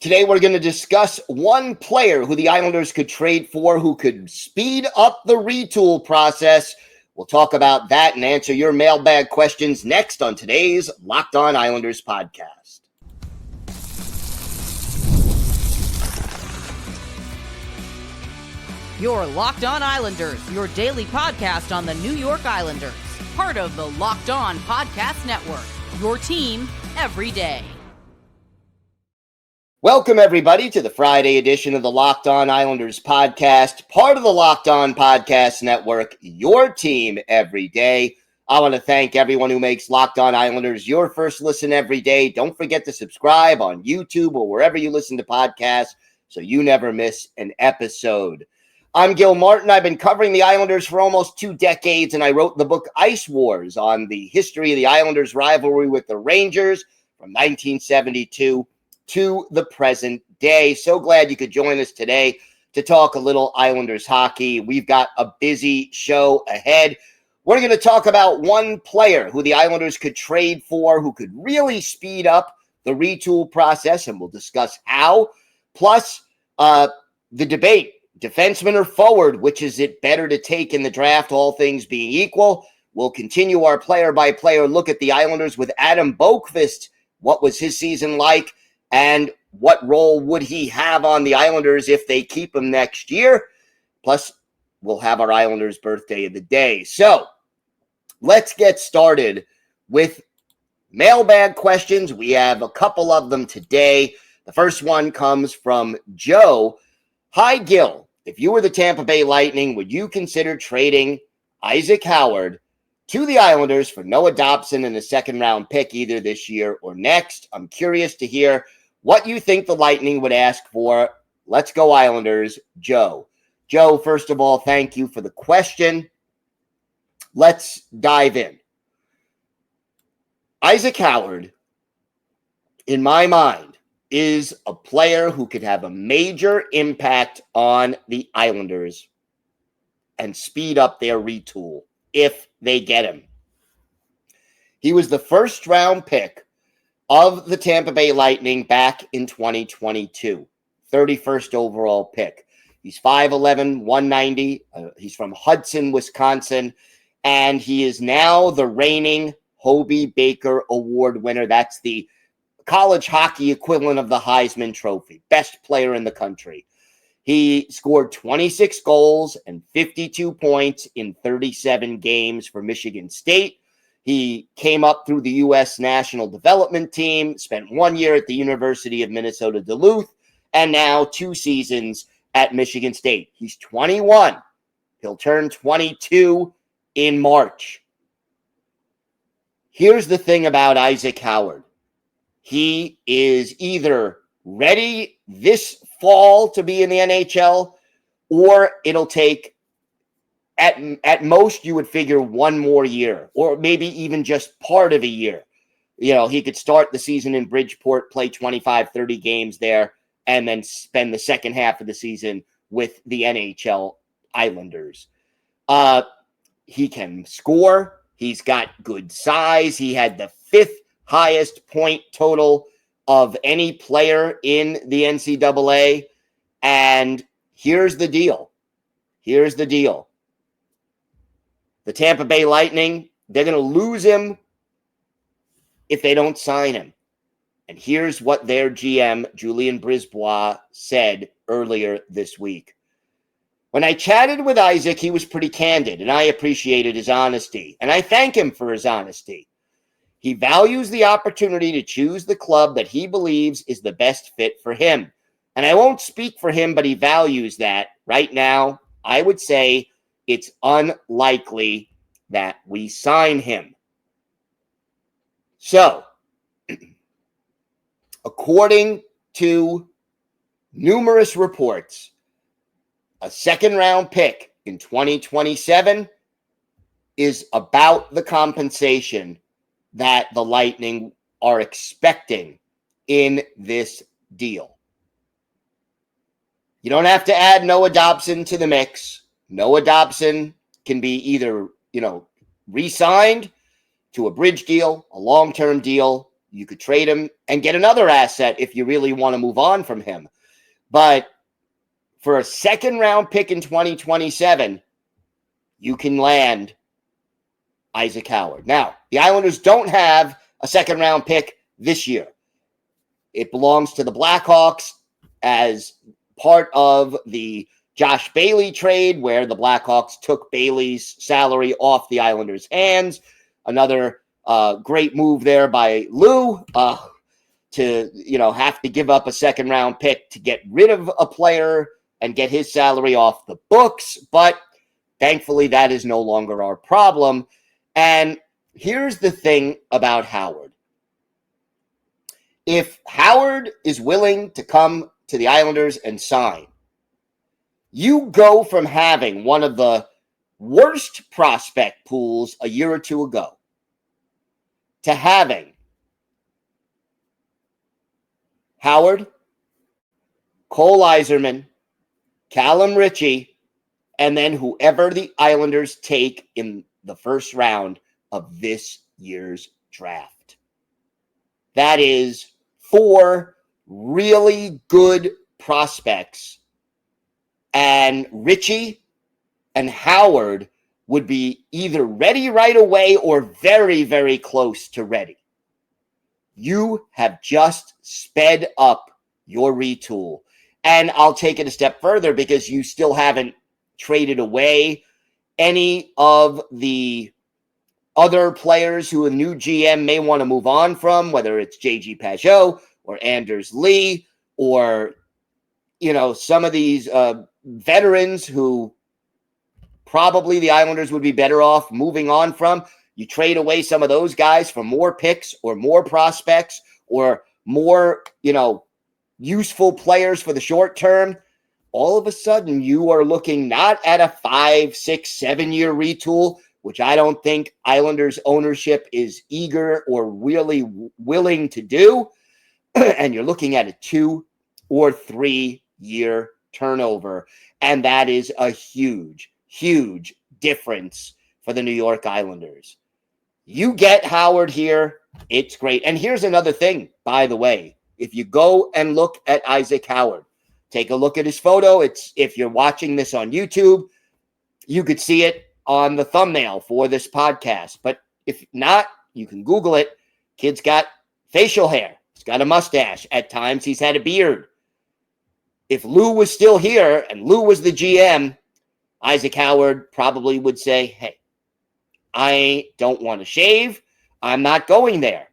Today, we're going to discuss one player who the Islanders could trade for, who could speed up the retool process. We'll talk about that and answer your mailbag questions next on today's Locked On Islanders podcast. Your Locked On Islanders, your daily podcast on the New York Islanders. Part of the Locked On Podcast Network, your team every day. Welcome, everybody, to the Friday edition of the Locked On Islanders podcast, part of the Locked On Podcast Network, your team every day. I want to thank everyone who makes Locked On Islanders your first listen every day. Don't forget to subscribe on YouTube or wherever you listen to podcasts so you never miss an episode. I'm Gil Martin. I've been covering the Islanders for almost 2 decades, and I wrote the book Ice Wars on the history of the Islanders' rivalry with the Rangers from 1972 to the present day. So glad you could join us today to talk a little Islanders hockey. We've got a busy show ahead. We're going to talk about one player who the Islanders could trade for, who could really speed up the retool process, and we'll discuss how. Plus, the debate, defenseman or forward, which is it better to take in the draft, all things being equal. We'll continue our player-by-player look at the Islanders with Adam Boqvist. What was his season like? And what role would he have on the Islanders if they keep him next year? Plus, we'll have our Islanders birthday of the day. So, let's get started with mailbag questions. We have a couple of them today. The first one comes from Joe. Hi, Gil. If you were the Tampa Bay Lightning, would you consider trading Isaac Howard to the Islanders for Noah Dobson and a second-round pick either this year or next? I'm curious to hear what you think the Lightning would ask for. Let's go Islanders, Joe. Joe, first of all, thank you for the question. Let's dive in. Isaac Howard, in my mind, is a player who could have a major impact on the Islanders and speed up their retool if they get him. He was the first-round pick of the Tampa Bay Lightning back in 2022, 31st overall pick. He's 5'11", 190. He's from Hudson, Wisconsin, and he is now the reigning Hobey Baker Award winner. That's the college hockey equivalent of the Heisman Trophy, best player in the country. He scored 26 goals and 52 points in 37 games for Michigan State. He came up through the U.S. National Development Team, spent 1 year at the University of Minnesota Duluth, and now 2 seasons at Michigan State. He's 21. He'll turn 22 in March. Here's the thing about Isaac Howard. He is either ready this fall to be in the NHL, or it'll take at most, you would figure 1 more year, or maybe even just part of a year. You know, he could start the season in Bridgeport, play 25, 30 games there, and then spend the second half of the season with the NHL Islanders. He can score. He's got good size. He had the 5th highest point total of any player in the NCAA. And here's the deal. The Tampa Bay Lightning, they're going to lose him if they don't sign him. And here's what their GM, Julien Brisebois, said earlier this week. When I chatted with Isaac, he was pretty candid, and I appreciated his honesty. And I thank him for his honesty. He values the opportunity to choose the club that he believes is the best fit for him. And I won't speak for him, but he values that. Right now, I would say it's unlikely that we sign him. So, according to numerous reports, a second-round pick in 2027 is about the compensation that the Lightning are expecting in this deal. You don't have to add Noah Dobson to the mix. Noah Dobson can be either, re-signed to a bridge deal, a long-term deal, You could trade him and get another asset if you really want to move on from him. But for a second-round pick in 2027, you can land Isaac Howard. Now, the Islanders don't have a second-round pick this year. It belongs to the Blackhawks as part of the Josh Bailey trade, where the Blackhawks took Bailey's salary off the Islanders' hands. Another great move there by Lou to have to give up a second-round pick to get rid of a player and get his salary off the books. But thankfully, that is no longer our problem. And here's the thing about Howard. If Howard is willing to come to the Islanders and sign, you go from having one of the worst prospect pools a year or two ago to having Howard, Cole Yzerman, Callum Ritchie, and then whoever the Islanders take in the first round of this year's draft. That is 4 really good prospects, and Ritchie and Howard would be either ready right away or very, very close to ready. You have just sped up your retool. And I'll take it a step further because you still haven't traded away any of the other players who a new GM may want to move on from, whether it's J.G. Pajot or Anders Lee or, some of these veterans who probably the Islanders would be better off moving on from. You trade away some of those guys for more picks or more prospects or more, useful players for the short term. All of a sudden, you are looking not at a 5, 6, 7 year retool, which I don't think Islanders ownership is eager or really willing to do. And you're looking at a 2 or 3 year turnover. And that is a huge, huge difference for the New York Islanders. You get Howard here, it's great. And here's another thing, by the way. If you go and look at Isaac Howard, take a look at his photo. If you're watching this on YouTube, you could see it on the thumbnail for this podcast. But if not, you can Google it. Kid's got facial hair. He's got a mustache. At times, he's had a beard. If Lou was still here and Lou was the GM, Isaac Howard probably would say, hey, I don't want to shave. I'm not going there.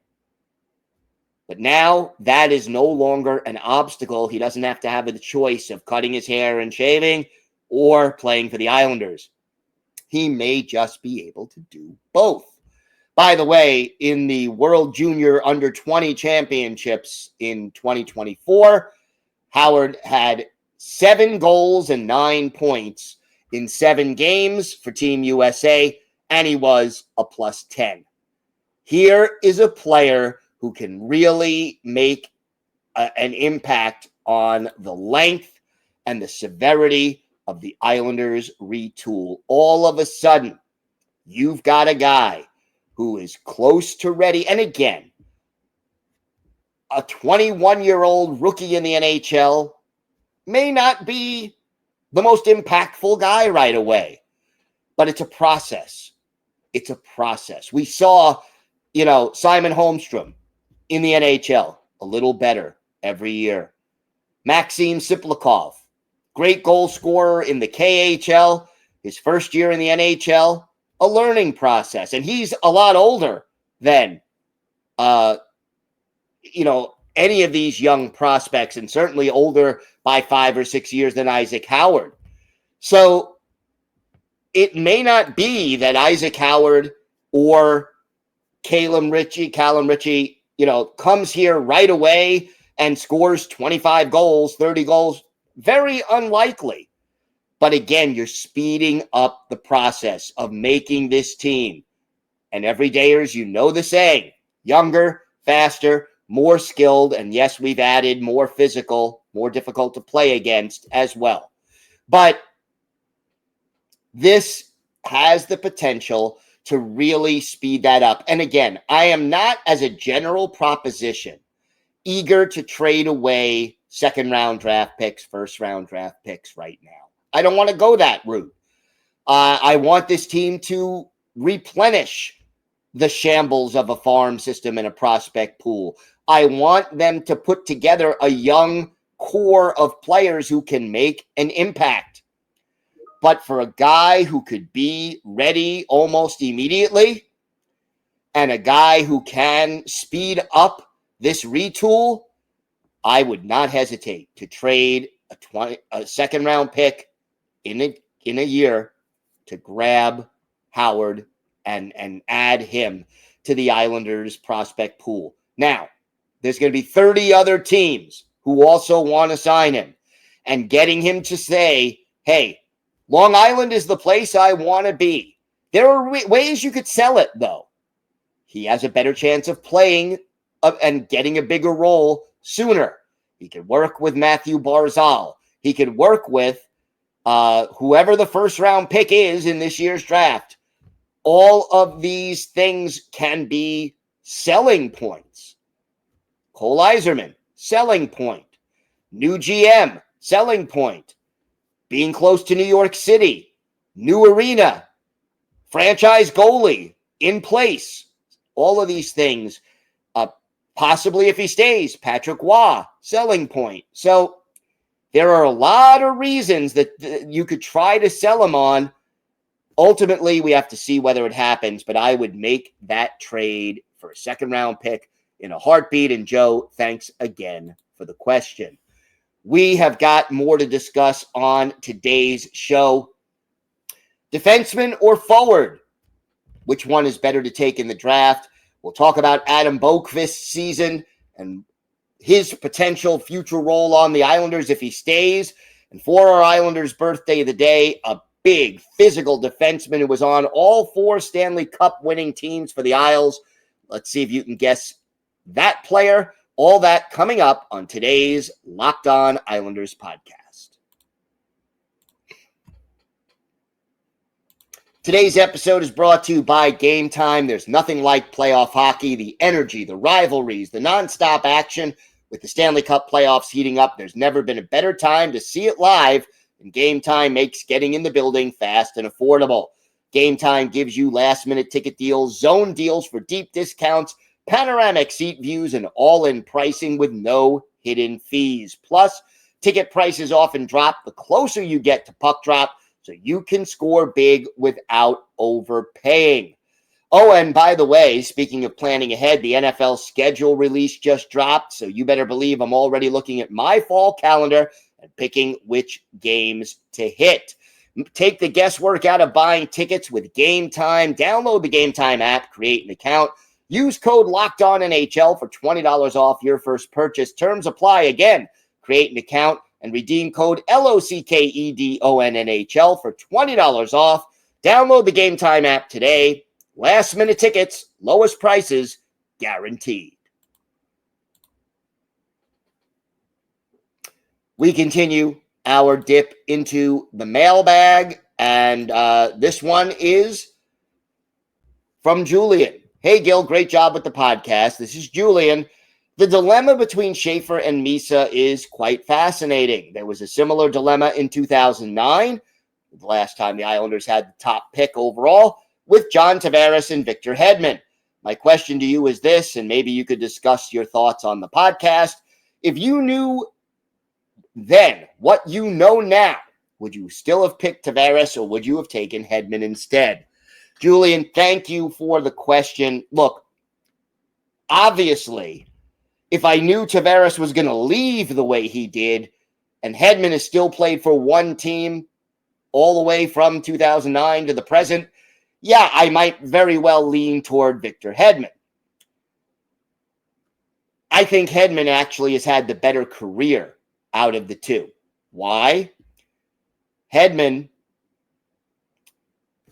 But now that is no longer an obstacle. He doesn't have to have the choice of cutting his hair and shaving or playing for the Islanders. He may just be able to do both. By the way, in the World Junior Under-20 Championships in 2024, Howard had 7 goals and 9 points in 7 games for Team USA, and he was a +10. Here is a player who can really make an impact on the length and the severity of the Islanders' retool. All of a sudden, you've got a guy who is close to ready. And again, a 21-year-old rookie in the NHL may not be the most impactful guy right away, but it's a process. It's a process. We saw, Simon Holmstrom in the NHL, a little better every year. Maxim Siplikov, great goal scorer in the KHL, his first year in the NHL, a learning process. And he's a lot older than, any of these young prospects, and certainly older by 5 or 6 years than Isaac Howard. So it may not be that Isaac Howard or Callum Ritchie, comes here right away and scores 25 goals, 30 goals. Very unlikely. But again, you're speeding up the process of making this team. And everydayers, the saying, younger, faster, more skilled. And yes, we've added more physical, more difficult to play against as well. But this has the potential to really speed that up. And again, I am not, as a general proposition, eager to trade away second-round draft picks, first-round draft picks right now. I don't want to go that route. I want this team to replenish the shambles of a farm system and a prospect pool. I want them to put together a young core of players who can make an impact. But for a guy who could be ready almost immediately and a guy who can speed up this retool, I would not hesitate to trade a second-round pick in a year to grab Howard and add him to the Islanders prospect pool. Now, there's going to be 30 other teams who also want to sign him, and getting him to say, hey, Long Island is the place I want to be. There are ways you could sell it, though. He has a better chance of playing and getting a bigger role sooner. He could work with Mathew Barzal. He could work with whoever the first-round pick is in this year's draft. All of these things can be selling points. Cole Iserman, selling point. New GM, selling point. Being close to New York City, new arena, franchise goalie in place. All of these things, possibly if he stays, Patrick Waugh, selling point. So there are a lot of reasons that you could try to sell him on. Ultimately, we have to see whether it happens, but I would make that trade for a second-round pick in a heartbeat. And Joe, thanks again for the question. We have got more to discuss on today's show. Defenseman or forward? Which one is better to take in the draft? We'll talk about Adam Boqvist's season and his potential future role on the Islanders if he stays. And for our Islanders' birthday of the day, a big physical defenseman who was on all 4 Stanley Cup winning teams for the Isles. Let's see if you can guess that player. All that coming up on today's Locked On Islanders podcast. Today's episode is brought to you by Game Time. There's nothing like playoff hockey. The energy, the rivalries, the nonstop action. With the Stanley Cup playoffs heating up, there's never been a better time to see it live. And Game Time makes getting in the building fast and affordable. Game Time gives you last-minute ticket deals, zone deals for deep discounts, panoramic seat views, and all-in pricing with no hidden fees. Plus, ticket prices often drop the closer you get to puck drop, so you can score big without overpaying. Oh, and by the way, speaking of planning ahead, the NFL schedule release just dropped, so you better believe I'm already looking at my fall calendar and picking which games to hit. Take the guesswork out of buying tickets with Game Time. Download the Game Time app, create an account. Use code LOCKEDONNHL for $20 off your first purchase. Terms apply. Again, create an account and redeem code LOCKEDONNHL for $20 off. Download the Game Time app today. Last minute tickets, lowest prices, guaranteed. We continue our dip into the mailbag, and this one is from Julian. Hey, Gil, great job with the podcast. This is Julian. The dilemma between Schaefer and Misa is quite fascinating. There was a similar dilemma in 2009, the last time the Islanders had the top pick overall, with John Tavares and Victor Hedman. My question to you is this, and maybe you could discuss your thoughts on the podcast. If you knew then what you know now, would you still have picked Tavares or would you have taken Hedman instead? Julian, thank you for the question. Look, obviously, if I knew Tavares was going to leave the way he did, and Hedman has still played for one team all the way from 2009 to the present, yeah, I might very well lean toward Victor Hedman. I think Hedman actually has had the better career out of the two. Why? Hedman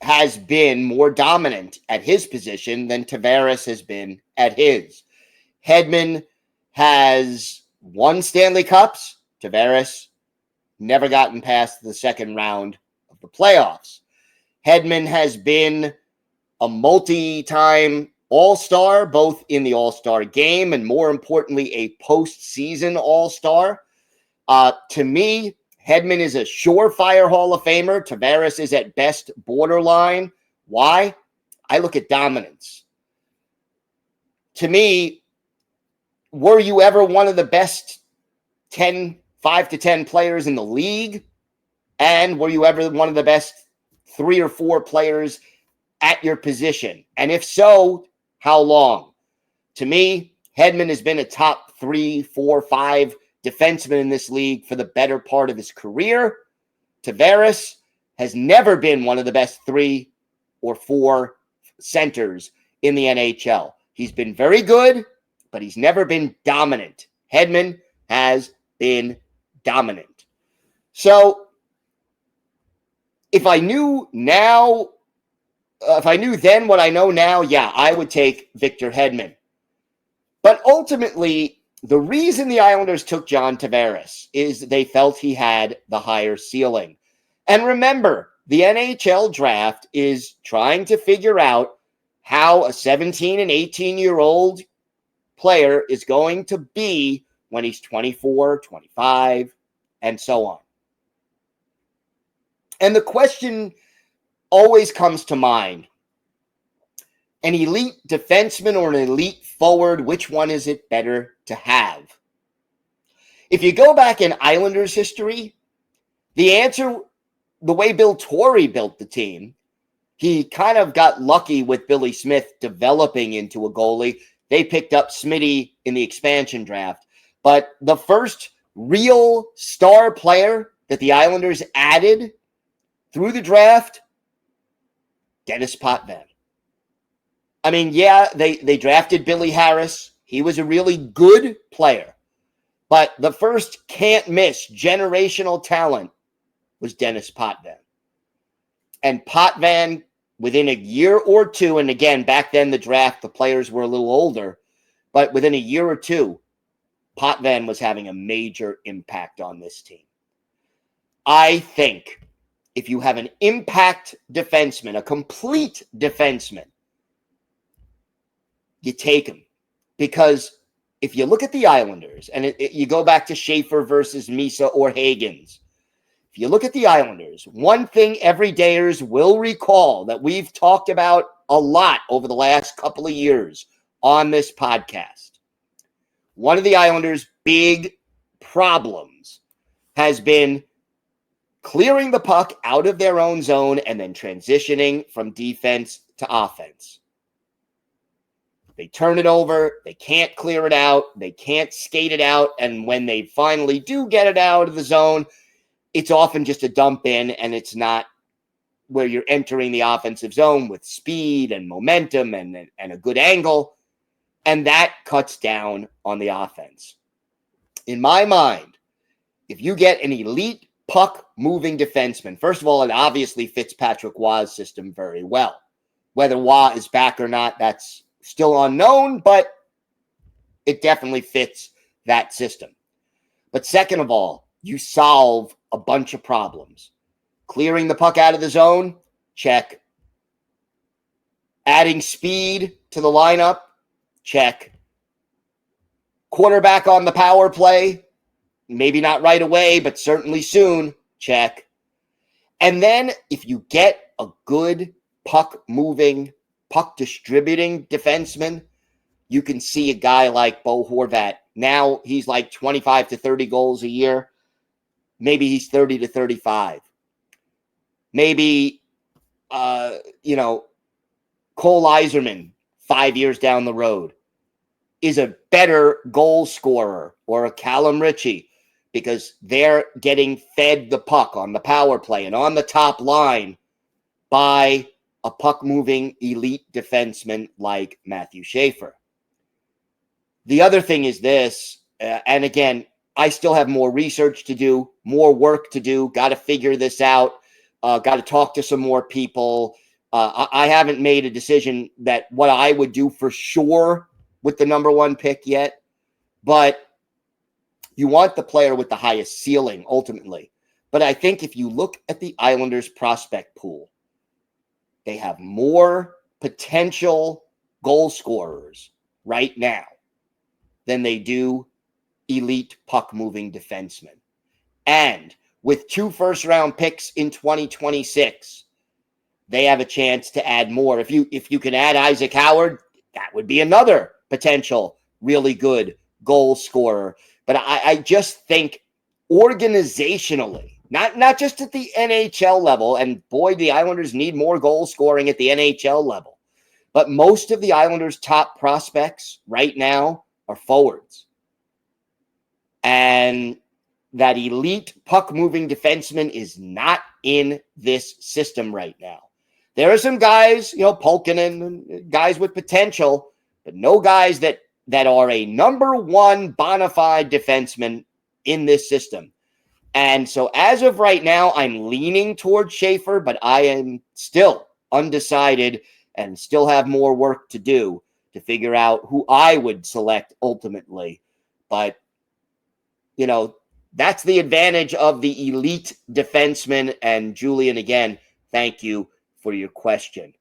has been more dominant at his position than Tavares has been at his. Hedman has won Stanley Cups. Tavares never gotten past the second round of the playoffs. Hedman has been a multi-time All-Star, both in the All-Star game and, more importantly, a postseason All-Star. To me, Hedman is a surefire Hall of Famer. Tavares is at best borderline. Why? I look at dominance. To me, were you ever one of the best 5 to 10 players in the league? And were you ever one of the best 3 or 4 players at your position? And if so, how long? To me, Hedman has been a top 3, 4, 5 defenseman in this league for the better part of his career. Tavares has never been one of the best 3 or 4 centers in the NHL. He's been very good, but he's never been dominant. Hedman has been dominant. So if I knew then what I know now, yeah, I would take Victor Hedman. But ultimately, the reason the Islanders took John Tavares is they felt he had the higher ceiling. And remember, the NHL draft is trying to figure out how a 17 and 18-year-old player is going to be when he's 24, 25, and so on. And the question always comes to mind: an elite defenseman or an elite forward, which one is it better to have? If you go back in Islanders history, the answer, the way Bill Torrey built the team, he kind of got lucky with Billy Smith developing into a goalie. They picked up Smitty in the expansion draft. But the first real star player that the Islanders added through the draft, Dennis Potvin. I mean, yeah, they drafted Billy Harris. He was a really good player. But the first can't-miss generational talent was Dennis Potvin. And Potvin, within a year or two, and again, back then the draft, the players were a little older, but within a year or two, Potvin was having a major impact on this team. I think if you have an impact defenseman, a complete defenseman, you take him. Because if you look at the Islanders, and you go back to Schaefer versus Misa or Hagens, if you look at the Islanders, one thing everydayers will recall that we've talked about a lot over the last couple of years on this podcast. One of the Islanders' big problems has been clearing the puck out of their own zone and then transitioning from defense to offense. They turn it over, they can't clear it out, they can't skate it out, and when they finally do get it out of the zone, it's often just a dump in, and it's not where you're entering the offensive zone with speed and momentum and a good angle, and that cuts down on the offense. In my mind, if you get an elite puck-moving defenseman, first of all, it obviously fits Patrick Waugh's system very well. Whether Waugh is back or not, that's still unknown, but it definitely fits that system. But second of all, you solve a bunch of problems. Clearing the puck out of the zone, check. Adding speed to the lineup, check. Quarterback on the power play, maybe not right away, but certainly soon, check. And then if you get a good puck-moving, puck-distributing defenseman, you can see a guy like Bo Horvat. Now he's like 25 to 30 goals a year. Maybe he's 30 to 35. Maybe, Cole Yzerman, 5 years down the road, is a better goal scorer, or a Callum Ritchie, because they're getting fed the puck on the power play and on the top line by a puck-moving elite defenseman like Mathew Schaefer. The other thing is this, and again, I still have more research to do, more work to do, got to figure this out, got to talk to some more people. I haven't made a decision that what I would do for sure with the number one pick yet, but you want the player with the highest ceiling ultimately. But I think if you look at the Islanders prospect pool, they have more potential goal scorers right now than they do elite puck-moving defensemen. And with 2 first-round picks in 2026, they have a chance to add more. If you can add Isaac Howard, that would be another potential really good goal scorer. But I just think organizationally, not just at the NHL level, and boy, the Islanders need more goal scoring at the NHL level, but most of the Islanders' top prospects right now are forwards. And that elite puck-moving defenseman is not in this system right now. There are some guys, Pulkkinen and guys with potential, but no guys that are a number one bona fide defenseman in this system. And so as of right now, I'm leaning towards Schaefer, but I am still undecided and still have more work to do to figure out who I would select ultimately. But, that's the advantage of the elite defenseman. And Julian, again, thank you for your question.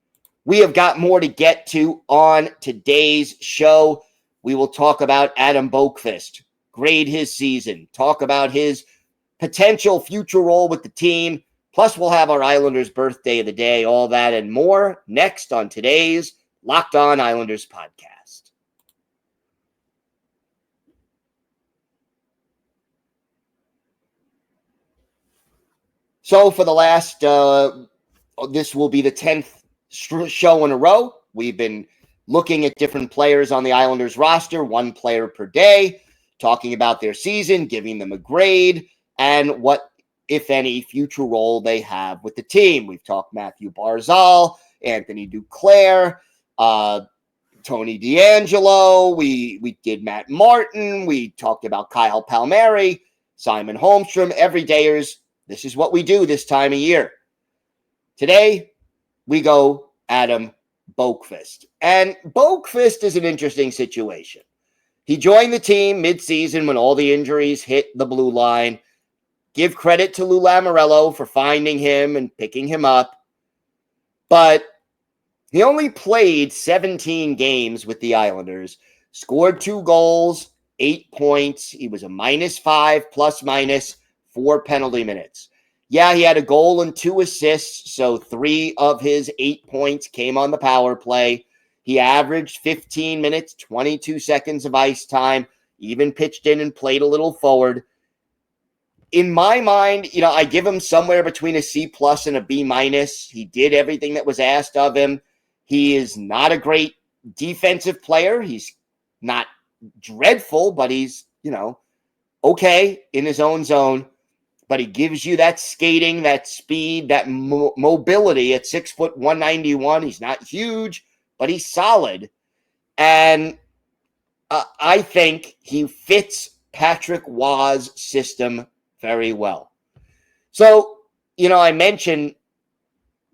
We have got more to get to on today's show. We will talk about Adam Boqvist, grade his season, talk about his potential future role with the team. Plus, we'll have our Islanders birthday of the day, all that and more next on today's Locked On Islanders podcast. So for the last, this will be the 10th show in a row. We've been looking at different players on the Islanders roster, 1 player per day, talking about their season, giving them a grade, and what, if any, future role they have with the team. We've talked Mathew Barzal, Anthony Duclair, Tony DeAngelo. We did Matt Martin. We talked about Kyle Palmieri, Simon Holmstrom, everydayers. This is what we do this time of year. Today, we go Adam Boqvist. And Boqvist is an interesting situation. He joined the team mid-season when all the injuries hit the blue line. Give credit to Lou Lamoriello for finding him and picking him up. But he only played 17 games with the Islanders, scored 2 goals, 8 points. He was a -5 plus/minus 4 penalty minutes. Yeah, he had a goal and 2 assists, so 3 of his 8 points came on the power play. He averaged 15 minutes, 22 seconds of ice time, even pitched in and played a little forward. In my mind, I give him somewhere between a C plus and a B minus. He did everything that was asked of him. He is not a great defensive player. He's not dreadful, but he's, okay in his own zone. But he gives you that skating, that speed, that mobility at 6', 191. He's not huge, but he's solid. And I think he fits Patrick Waugh's system very well. So, I mentioned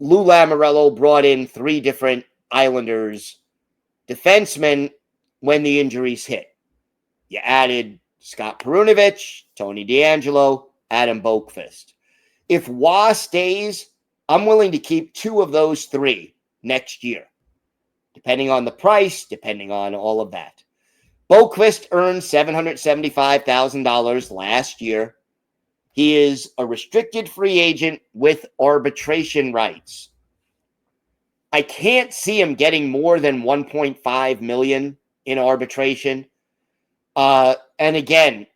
Lou Lamoriello brought in 3 different Islanders defensemen when the injuries hit. You added Scott Perunovich, Tony DeAngelo, Adam Boqvist. If Waugh stays, I'm willing to keep 2 of those 3 next year, depending on the price, depending on all of that. Boqvist earned $775,000 last year. He is a restricted free agent with arbitration rights. I can't see him getting more than $1.5 million in arbitration. And again,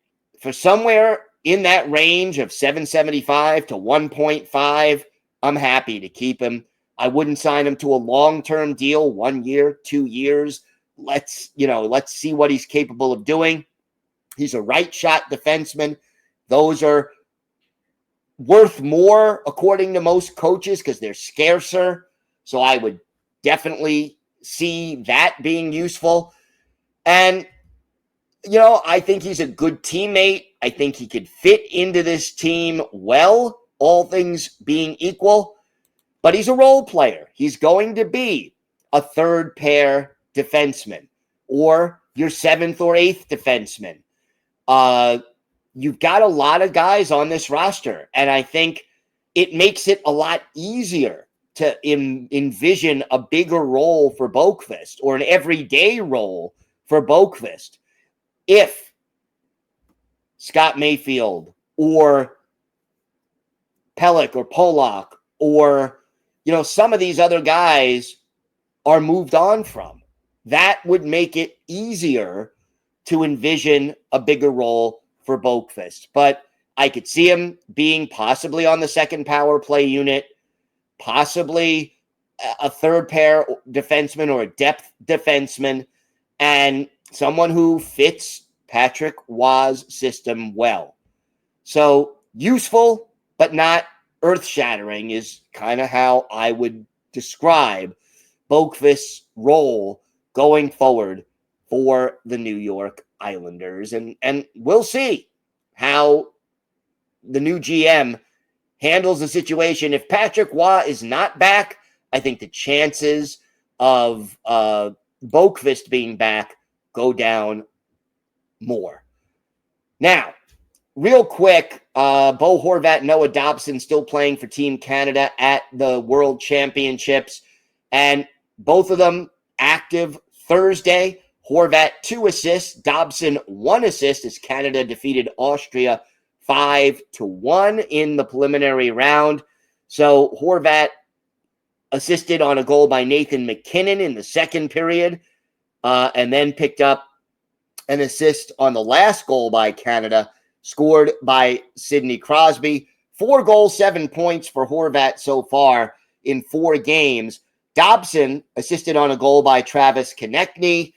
for somewhere in that range of $775 to $1.5, I'm happy to keep him. I wouldn't sign him to a long-term deal, 1 year, 2 years. Let's see what he's capable of doing. He's a right shot defenseman. Those are worth more, according to most coaches, because they're scarcer. So I would definitely see that being useful. And, I think he's a good teammate. I think he could fit into this team well, all things being equal. But he's a role player. He's going to be a 3rd pair defenseman or your 7th or 8th defenseman. You've got a lot of guys on this roster, and I think it makes it a lot easier to envision a bigger role for Boqvist or an everyday role for Boqvist if Scott Mayfield or Pelech or Polak or, some of these other guys are moved on from. That would make it easier to envision a bigger role for Boqvist. But I could see him being possibly on the second power play unit, possibly a third pair defenseman or a depth defenseman, and someone who fits Patrick Roy's system well. So useful, but not earth-shattering is kind of how I would describe Boqvist's role going forward for the New York Islanders. And we'll see how the new GM handles the situation. If Patrick Roy is not back, I think the chances of Boqvist being back go down more. Now, real quick, Bo Horvat, Noah Dobson still playing for Team Canada at the World Championships, and both of them active Thursday. Horvat 2 assists, Dobson 1 assist as Canada defeated Austria 5-1 in the preliminary round. So Horvat assisted on a goal by Nathan McKinnon in the second period, and then picked up an assist on the last goal by Canada, scored by Sidney Crosby. 4 goals, 7 points for Horvat so far in 4 games. Dobson assisted on a goal by Travis Konechny.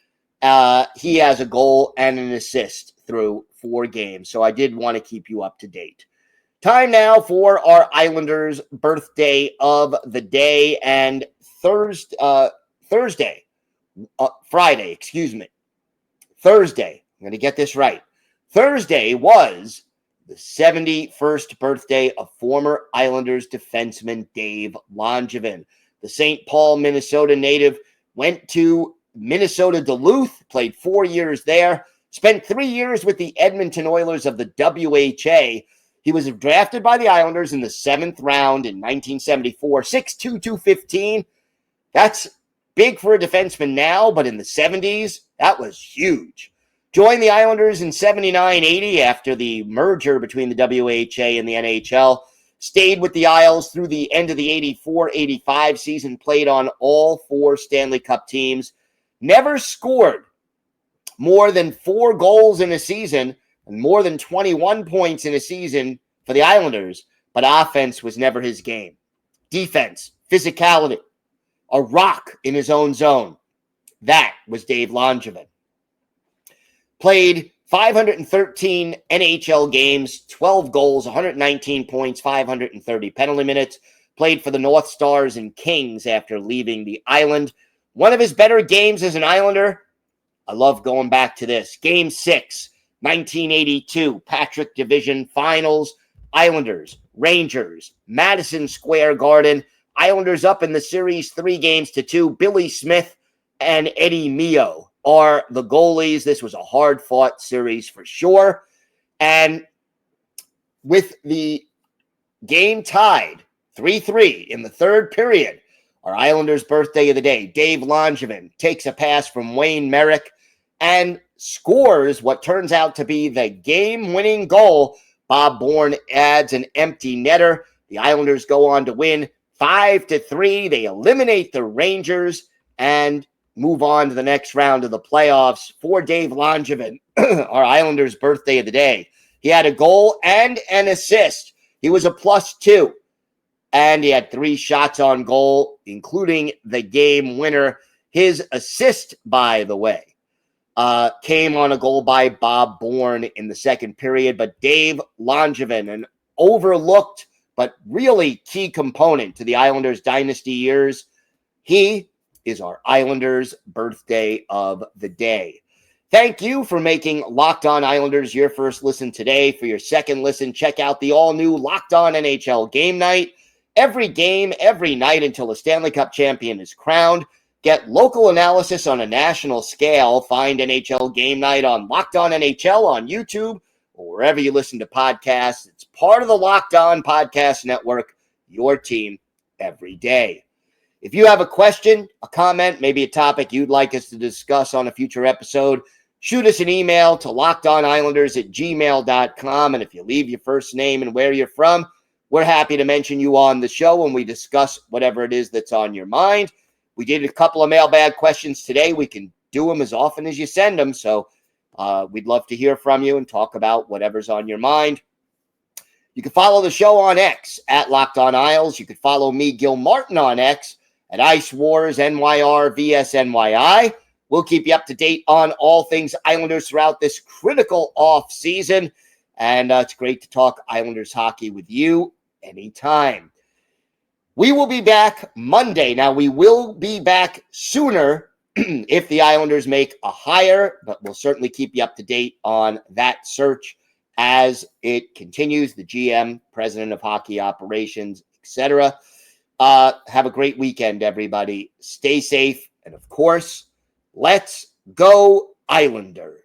He has a goal and an assist through 4 games. So I did want to keep you up to date. Time now for our Islanders birthday of the day and Thursday. I'm going to get this right. Thursday was the 71st birthday of former Islanders defenseman Dave Langevin. The St. Paul, Minnesota native went to Minnesota Duluth, played 4 years there, spent 3 years with the Edmonton Oilers of the WHA. He was drafted by the Islanders in the 7th round in 1974, 6'2", 215. That's big for a defenseman now, but in the 70s, that was huge. Joined the Islanders in 79-80 after the merger between the WHA and the NHL. Stayed with the Isles through the end of the 84-85 season, played on all 4 Stanley Cup teams. Never scored more than 4 goals in a season and more than 21 points in a season for the Islanders, but offense was never his game. Defense, physicality, a rock in his own zone. That was Dave Langevin. Played 513 NHL games, 12 goals, 119 points, 530 penalty minutes. Played for the North Stars and Kings after leaving the island. One of his better games as an Islander, I love going back to this. Game 6, 1982, Patrick Division Finals. Islanders, Rangers, Madison Square Garden. Islanders up in the series 3-2. Billy Smith and Eddie Mio are the goalies. This was a hard-fought series for sure. And with the game tied 3-3 in the third period, our Islanders' birthday of the day, Dave Langevin takes a pass from Wayne Merrick and scores what turns out to be the game-winning goal. Bob Bourne adds an empty netter. The Islanders go on to win 5-3. They eliminate the Rangers and move on to the next round of the playoffs. For Dave Langevin, our Islanders' birthday of the day, he had a goal and an assist. He was a +2, and he had 3 shots on goal, including the game winner. His assist, by the way, came on a goal by Bob Bourne in the second period, but Dave Langevin, an overlooked but really key component to the Islanders' dynasty years, he is our Islanders' birthday of the day. Thank you for making Locked On Islanders your first listen today. For your second listen, check out the all-new Locked On NHL Game Night. Every game, every night until a Stanley Cup champion is crowned. Get local analysis on a national scale. Find NHL Game Night on Locked On NHL on YouTube or wherever you listen to podcasts. It's part of the Locked On Podcast Network, your team every day. If you have a question, a comment, maybe a topic you'd like us to discuss on a future episode, shoot us an email to lockedonislanders@gmail.com. And if you leave your first name and where you're from, we're happy to mention you on the show when we discuss whatever it is that's on your mind. We did a couple of mailbag questions today. We can do them as often as you send them. So we'd love to hear from you and talk about whatever's on your mind. You can follow the show on X at Locked On Isles. You can follow me, Gil Martin, on X at Ice Wars NYR VSNYI. We'll keep you up to date on all things Islanders throughout this critical off season. And it's great to talk Islanders hockey with you anytime. We will be back Monday. Now, we will be back sooner if the Islanders make a hire, but we'll certainly keep you up to date on that search as it continues. The GM, President of Hockey Operations, etc. Have a great weekend, everybody. Stay safe. And, of course, let's go Islanders.